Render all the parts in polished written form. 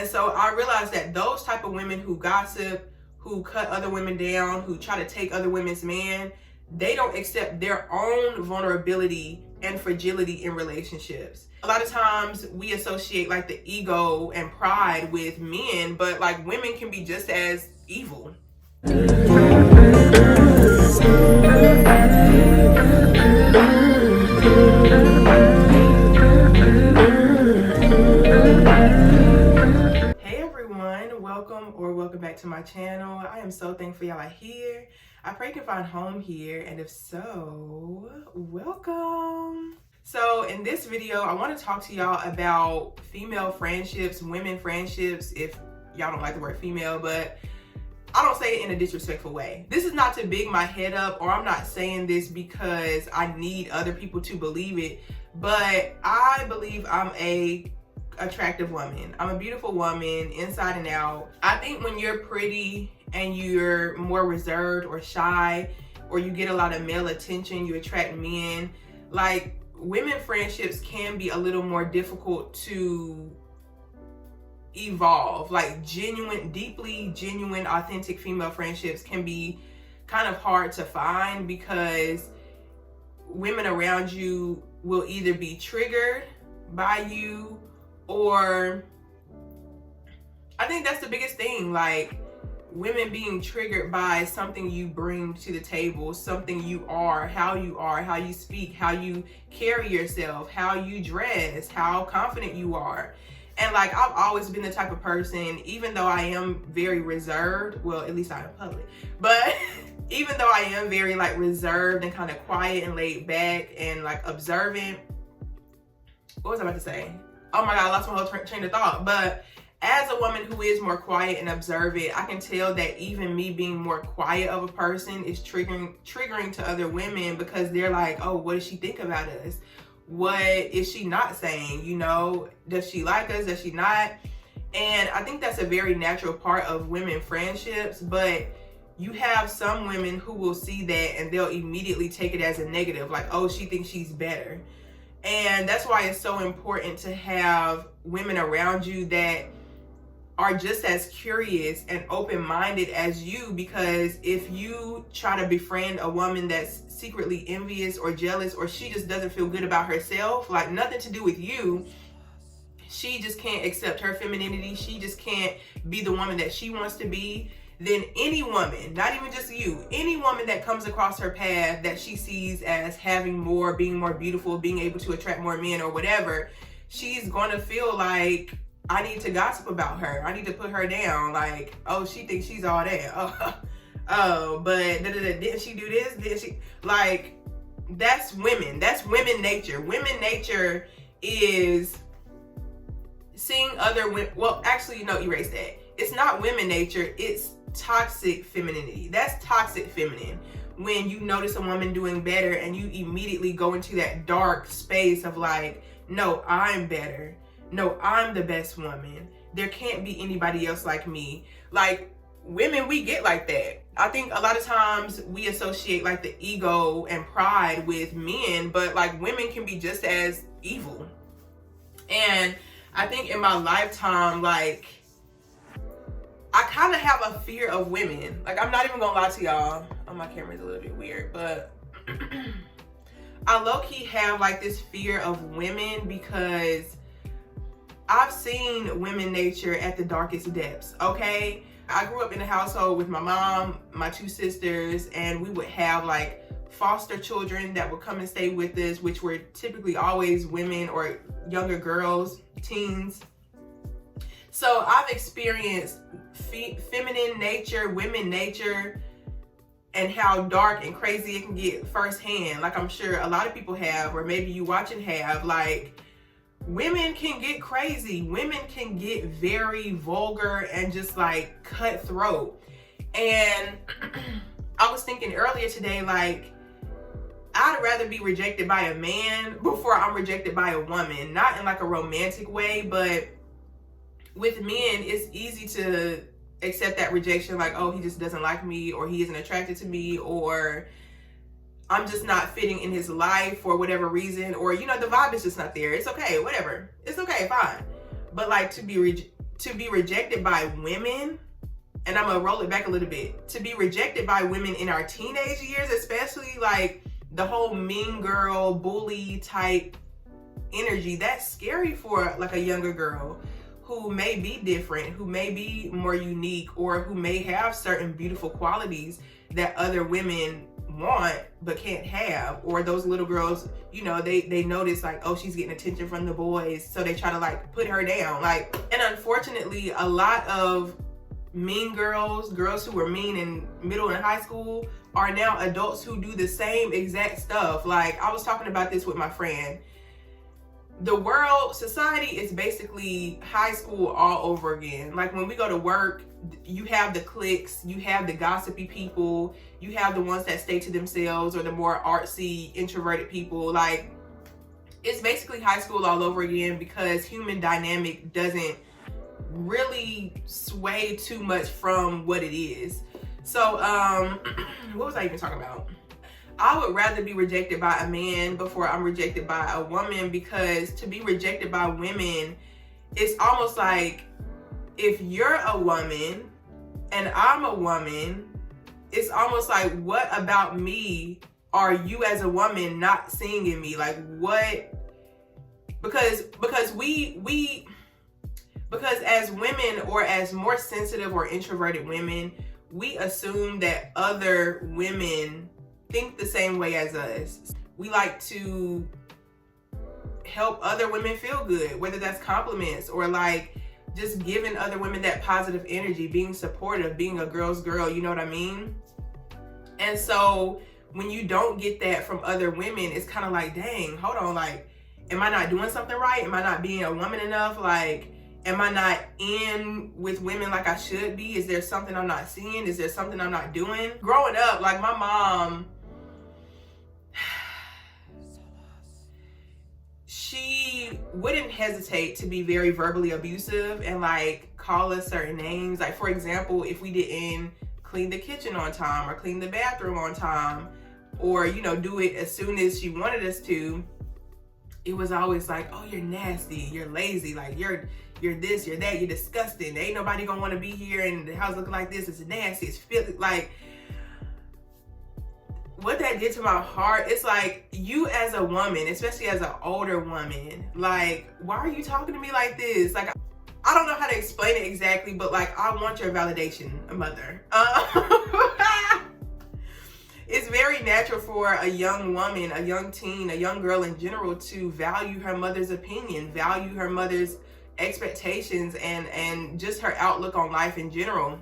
And so I realized that those type of women who gossip, who cut other women down, who try to take other women's man, they don't accept their own vulnerability and fragility in relationships. A lot of times we associate like the ego and pride with men, but like women can be just as evil. Welcome back to my channel. I am so thankful y'all are here. I pray you can find home here, and if so, welcome. So in this video, I want to talk to y'all about female friendships, women friendships, if y'all don't like the word female, but I don't say it in a disrespectful way. This is not to big my head up, or I'm not saying this because I need other people to believe it, but I believe I'm a attractive woman. I'm a beautiful woman inside and out. I think when you're pretty and you're more reserved or shy, or you get a lot of male attention, you attract men, like women friendships can be a little more difficult to evolve. Like deeply genuine, authentic female friendships can be kind of hard to find because women around you will either be triggered by you, or I think that's the biggest thing, like women being triggered by something you bring to the table, something you are, how you speak, how you carry yourself, how you dress, how confident you are. And like I've always been the type of person, even though I am very reserved, well at least I'm in public, but even though I am very like reserved and kind of quiet and laid back and like observant, what was I about to say? Oh my God, I lost my whole train of thought. But as a woman who is more quiet and observant, I can tell that even me being more quiet of a person is triggering to other women, because they're like, oh, what does she think about us? What is she not saying? You know, does she like us? Does she not? And I think that's a very natural part of women friendships, but you have some women who will see that and they'll immediately take it as a negative, like, oh, she thinks she's better. And that's why it's so important to have women around you that are just as curious and open-minded as you, because if you try to befriend a woman that's secretly envious or jealous, or she just doesn't feel good about herself, like nothing to do with you, she just can't accept her femininity, she just can't be the woman that she wants to be, then any woman, not even just you, any woman that comes across her path that she sees as having more, being more beautiful, being able to attract more men or whatever, she's gonna feel like, I need to gossip about her. I need to put her down. Like, oh, she thinks she's all that. But didn't she do this? Didn't she? Like, that's women. That's women nature. Women nature is seeing other women. Well, actually, no, erase that. It's not women nature. It's toxic femininity. That's toxic feminine. When you notice a woman doing better and you immediately go into that dark space of like, no, I'm better. No, I'm the best woman. There can't be anybody else like me. Like women, we get like that. I think a lot of times we associate like the ego and pride with men, but like women can be just as evil. And I think in my lifetime, like I kind of have a fear of women. Like I'm not even gonna lie to y'all. Oh, my camera's a little bit weird, but I low-key have like this fear of women because I've seen women nature at the darkest depths, okay? I grew up in a household with my mom, my two sisters, and we would have like foster children that would come and stay with us, which were typically always women or younger girls, teens. So I've experienced feminine nature, women nature, and how dark and crazy it can get firsthand. Like I'm sure a lot of people have, or maybe you watch and have, like women can get crazy. Women can get very vulgar and just like cutthroat. And I was thinking earlier today, like I'd rather be rejected by a man before I'm rejected by a woman. Not in like a romantic way, but with men, it's easy to accept that rejection, like, oh, he just doesn't like me, or he isn't attracted to me, or I'm just not fitting in his life for whatever reason, or, you know, the vibe is just not there. It's okay, whatever. It's okay, fine. But like to be to be rejected by women, and I'm gonna roll it back a little bit, to be rejected by women in our teenage years, especially like the whole mean girl, bully type energy, that's scary for like a younger girl who may be different, who may be more unique, or who may have certain beautiful qualities that other women want but can't have. Or those little girls, you know, they notice like, oh, she's getting attention from the boys, so they try to like put her down. Like, and unfortunately, a lot of mean girls who were mean in middle and high school are now adults who do the same exact stuff. Like, I was talking about this with my friend. The world, society is basically high school all over again. Like, when we go to work, you have the cliques, you have the gossipy people, you have the ones that stay to themselves, or the more artsy, introverted people. Like, it's basically high school all over again, because human dynamic doesn't really sway too much from what it is. So, what was I even talking about? I would rather be rejected by a man before I'm rejected by a woman, because to be rejected by women, it's almost like, if you're a woman and I'm a woman, it's almost like, what about me are you as a woman not seeing in me? Like, what? Because as women, or as more sensitive or introverted women, we assume that other women think the same way as us. We like to help other women feel good, whether that's compliments or like just giving other women that positive energy, being supportive, being a girl's girl, you know what I mean? And so when you don't get that from other women, it's kind of like, dang, hold on, like, am I not doing something right? Am I not being a woman enough? Like, am I not in with women like I should be? Is there something I'm not seeing? Is there something I'm not doing? Growing up, like, my mom, she wouldn't hesitate to be very verbally abusive and like call us certain names. Like, for example, if we didn't clean the kitchen on time or clean the bathroom on time, or, you know, do it as soon as she wanted us to, it was always like, oh, you're nasty, you're lazy, like you're this, you're that, you're disgusting. Ain't nobody gonna want to be here, and the house looking like this, it's nasty, it's filthy. Like, what that did to my heart, it's like, you as a woman, especially as an older woman, like, why are you talking to me like this? Like, I don't know how to explain it exactly, but like, I want your validation, mother. It's very natural for a young woman, a young teen, a young girl in general to value her mother's opinion, value her mother's expectations, and just her outlook on life in general.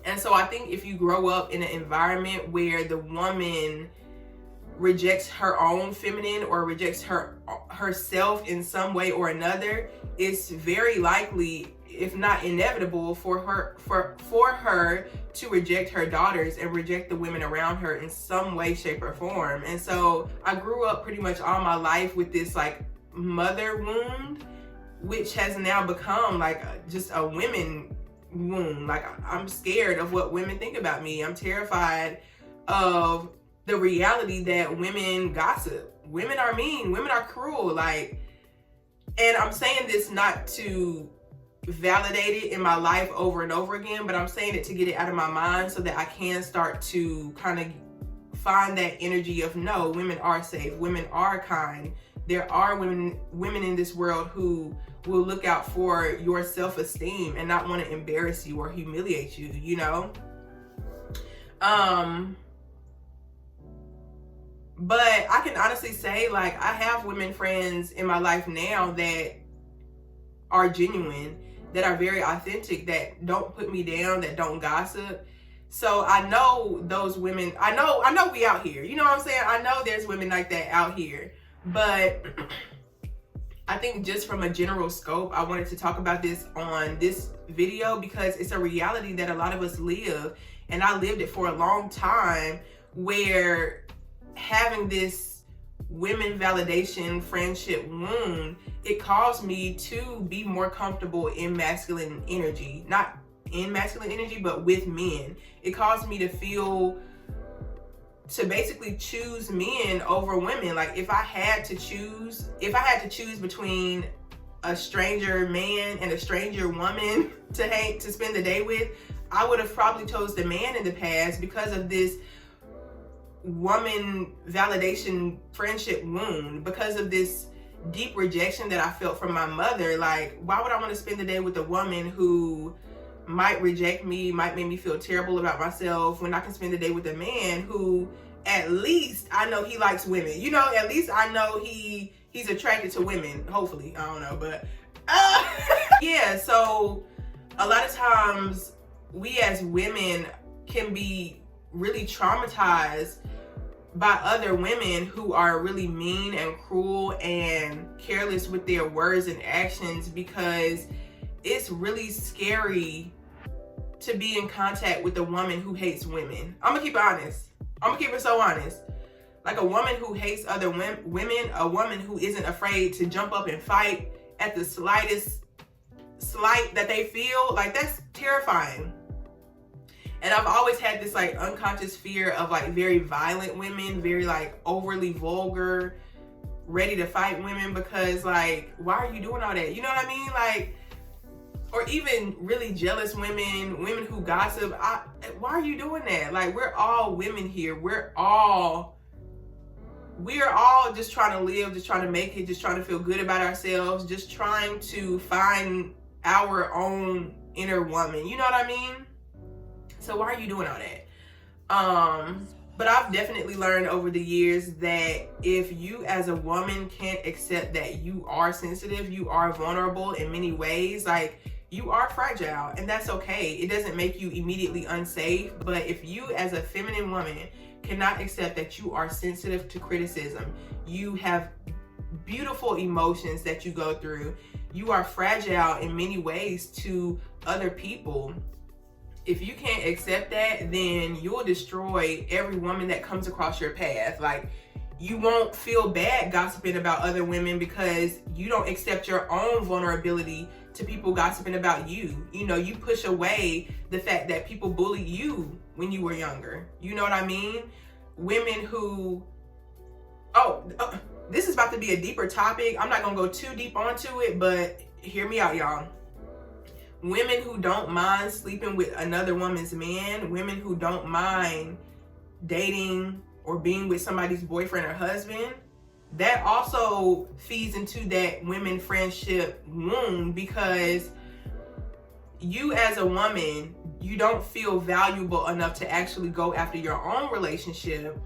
And so I think if you grow up in an environment where the woman rejects her own feminine or rejects herself in some way or another, it's very likely, if not inevitable, for her to reject her daughters and reject the women around her in some way, shape, or form. And so I grew up pretty much all my life with this like mother wound, which has now become like just a women wound. Like, I'm scared of what women think about me. I'm terrified of the reality that women gossip. Women are mean. Women are cruel. Like, and I'm saying this not to validate it in my life over and over again, but I'm saying it to get it out of my mind so that I can start to kind of find that energy of, no, women are safe. Women are kind. There are women in this world who will look out for your self-esteem and not want to embarrass you or humiliate you, you know? But I can honestly say, like, I have women friends in my life now that are genuine, that are very authentic, that don't put me down, that don't gossip. So I know those women, I know we out here, you know what I'm saying? I know there's women like that out here. But I think just from a general scope, I wanted to talk about this on this video because it's a reality that a lot of us live. And I lived it for a long time, where having this women validation friendship wound, it caused me to be more comfortable in masculine energy. Not in masculine energy, but with men. It caused me to feel, to basically choose men over women. Like, if I had to choose between a stranger man and a stranger woman to spend the day with, I would have probably chose the man in the past because of this woman validation friendship wound, because of this deep rejection that I felt from my mother. Like, why would I want to spend the day with a woman who might reject me, might make me feel terrible about myself, when I can spend the day with a man who at least I know he likes women. You know, at least I know he's attracted to women. Hopefully, I don't know, but yeah. So a lot of times we as women can be really traumatized by other women who are really mean and cruel and careless with their words and actions, because it's really scary to be in contact with a woman who hates women. I'm gonna keep it honest. I'm gonna keep it so honest. Like, a woman who hates other women, a woman who isn't afraid to jump up and fight at the slightest slight that they feel, like, that's terrifying. And I've always had this like unconscious fear of like very violent women, very like overly vulgar, ready to fight women, because like, why are you doing all that? You know what I mean? Like, or even really jealous women, women who gossip. Why are you doing that? Like, we're all women here. We are all just trying to live, just trying to make it, just trying to feel good about ourselves, just trying to find our own inner woman. You know what I mean? So why are you doing all that? But I've definitely learned over the years that if you as a woman can't accept that you are sensitive, you are vulnerable in many ways, like, you are fragile, and that's okay. It doesn't make you immediately unsafe. But if you as a feminine woman cannot accept that you are sensitive to criticism, you have beautiful emotions that you go through, you are fragile in many ways to other people. If you can't accept that, then you'll destroy every woman that comes across your path. Like, you won't feel bad gossiping about other women because you don't accept your own vulnerability to people gossiping about you. You know, you push away the fact that people bullied you when you were younger. You know what I mean? Women who, this is about to be a deeper topic. I'm not gonna go too deep onto it, but hear me out, y'all. Women who don't mind sleeping with another woman's man, women who don't mind dating or being with somebody's boyfriend or husband, that also feeds into that women friendship wound, because you as a woman, you don't feel valuable enough to actually go after your own relationship.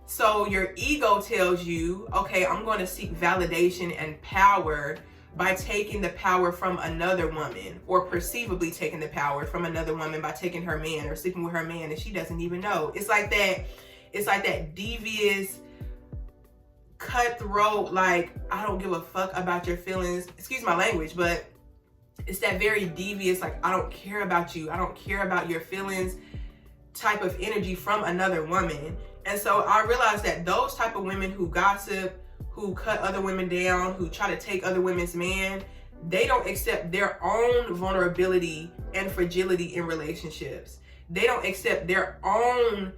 So your ego tells you, okay, I'm going to seek validation and power by taking the power from another woman, or perceivably taking the power from another woman by taking her man or sleeping with her man, and she doesn't even know. It's like that devious, cutthroat, like, I don't give a fuck about your feelings. Excuse my language, but it's that very devious, like, I don't care about you, I don't care about your feelings type of energy from another woman. And so I realized that those type of women who gossip, who cut other women down, who try to take other women's man, they don't accept their own vulnerability and fragility in relationships. They don't accept their own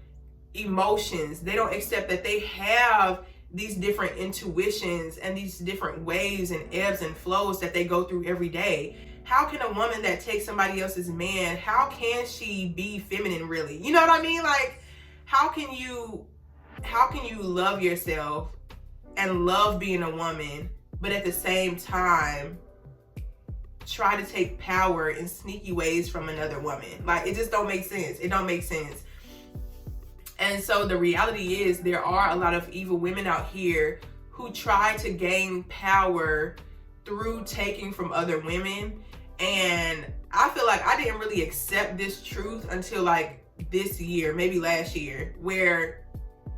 emotions. They don't accept that they have these different intuitions and these different waves and ebbs and flows that they go through every day. How can a woman that takes somebody else's man, how can she be feminine really? You know what I mean? Like, how can you love yourself and love being a woman, but at the same time try to take power in sneaky ways from another woman? Like, it just don't make sense. It don't make sense. And so the reality is, there are a lot of evil women out here who try to gain power through taking from other women. And I feel like I didn't really accept this truth until like this year, maybe last year, where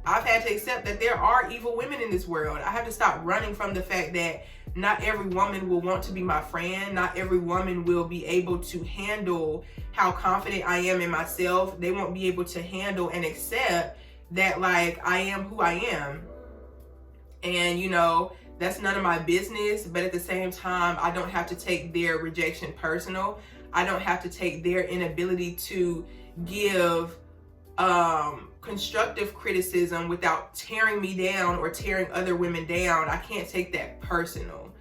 I've had to accept that there are evil women in this world. I have to stop running from the fact that not every woman will want to be my friend. Not every woman will be able to handle how confident I am in myself. They won't be able to handle and accept that, like, I am who I am. And, you know, that's none of my business. But at the same time, I don't have to take their rejection personal. I don't have to take their inability to give constructive criticism without tearing me down or tearing other women down. I can't take that personal.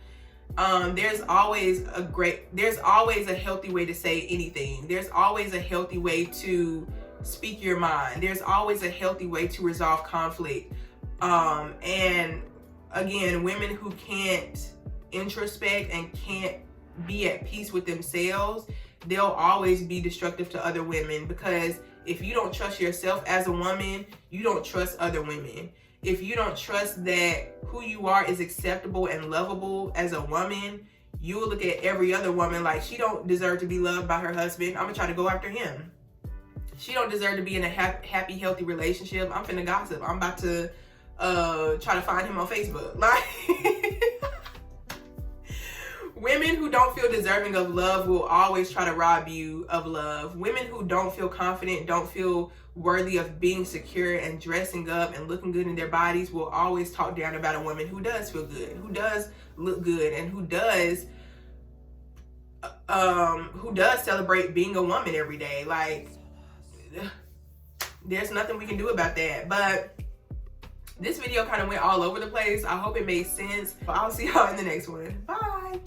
There's always a healthy way to say anything. There's always a healthy way to speak your mind. There's always a healthy way to resolve conflict. And again, women who can't introspect and can't be at peace with themselves, they'll always be destructive to other women, because if you don't trust yourself as a woman, you don't trust other women. If you don't trust that who you are is acceptable and lovable as a woman, you will look at every other woman like, she don't deserve to be loved by her husband. I'm gonna try to go after him. She don't deserve to be in a happy, healthy relationship. I'm finna gossip. I'm about to try to find him on Facebook. Like, women who don't feel deserving of love will always try to rob you of love. Women who don't feel confident, don't feel worthy of being secure and dressing up and looking good in their bodies will always talk down about a woman who does feel good, who does look good, and who does celebrate being a woman every day. Like, there's nothing we can do about that. But this video kind of went all over the place. I hope it made sense. I'll see y'all in the next one. Bye.